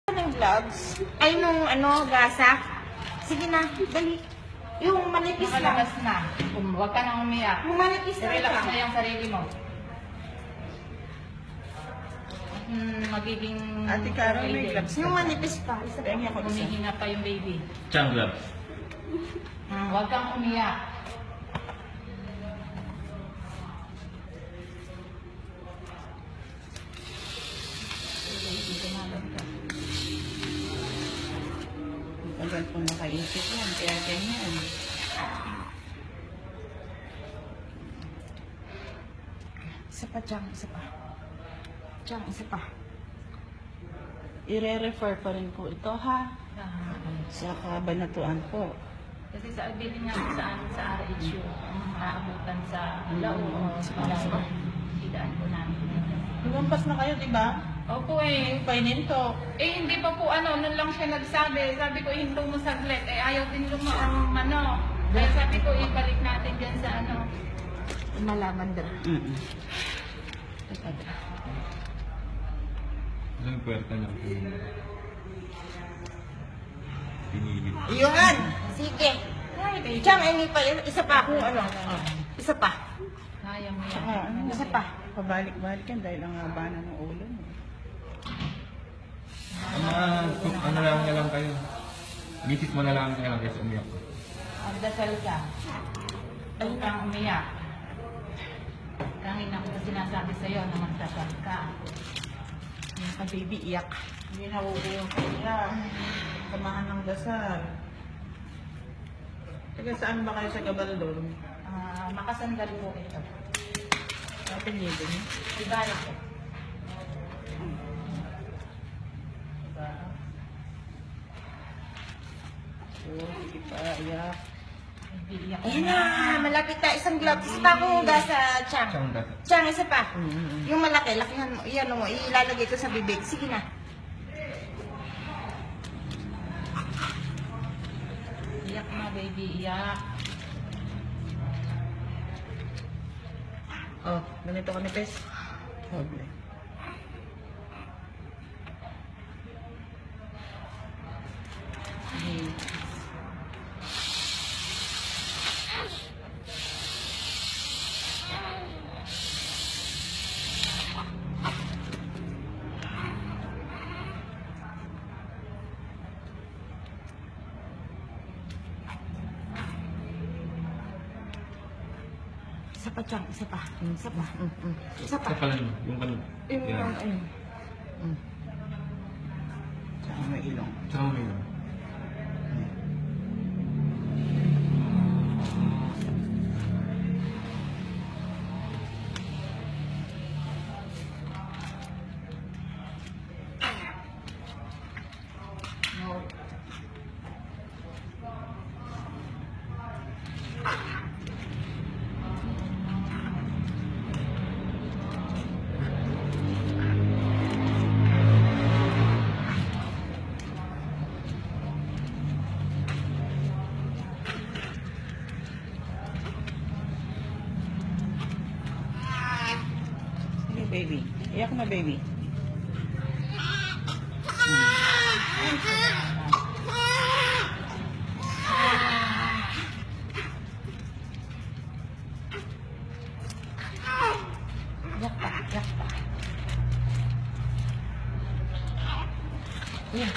Ng gloves? Ay, nung gasa? Sige na, dali. Yung manipis lang. Nakalabas na. Huwag ka nang umiyak. Yung manipis lang. Relax na yung sarili mo. Magiging... Ate Caro, may gloves. Yung manipis pa. Isa pa ako isa. Humihinga pa yung baby. Chang gloves. Huwag kang umiyak. Tagal po nakaisip yan, kaya ganyan. Isa pa, Chang, isa pa. Chang, isa pa. I-refer pa rin po ito, ha? Sa kabanatuan po. Kasi sa bilin nga sa amin sa RHU, naabutan sa lao o sa idaan po namin. Lumampas na kayo, di ba? Opo eh. Paininto. Eh hindi pa po nun lang siya nagsabi. Sabi ko hinto mo saglit. Eh ayaw din lumaang Kaya sabi ko ibalik natin dyan sa Malaman daw. Yung puwerta niya. Pinilit. Yun! Sige. Chang, ini pa. Isa pa. Isa pa. Kaya mo yan. Isa pa. Pabalik-balik yan dahil ang haba na ng ulo mo. Ano lang niya lang kayo. Bisit mo na lang niya lang kasi umiyak ko. Magdasal ka. Huwag kang umiyak. Kanina ko sinasabi sa'yo na magdasal ka. Yung ka-baby iyak. Hindi na yung kanya. Samahan ng dasal. Taga saan ba kayo sa Gabaldon? Makasandal po ito. Atin yun din. Ibala ko. Sige pa, iyak. Iiyak Ayan na! Malapit na. Isang glove. Isa pa akong huga sa Chang. Chang gloves. Chang, isa pa. Yung malaki, lakihan mo. Iyan mo. Ilalagay ko sa bibig. Sige na. Iyak na baby, iyak. Oh, ganito ka ni Pes. Hoble. Isa pa, Chang. Isa pa. Isa pa. Isa pa. Sa pala niyo, yung kanina. Yan. Ayun. Tsaka may ilong. Tsaka may yun. No. Sige, baby. Iyak na, baby. Iyak pa, iyak pa. Iyak.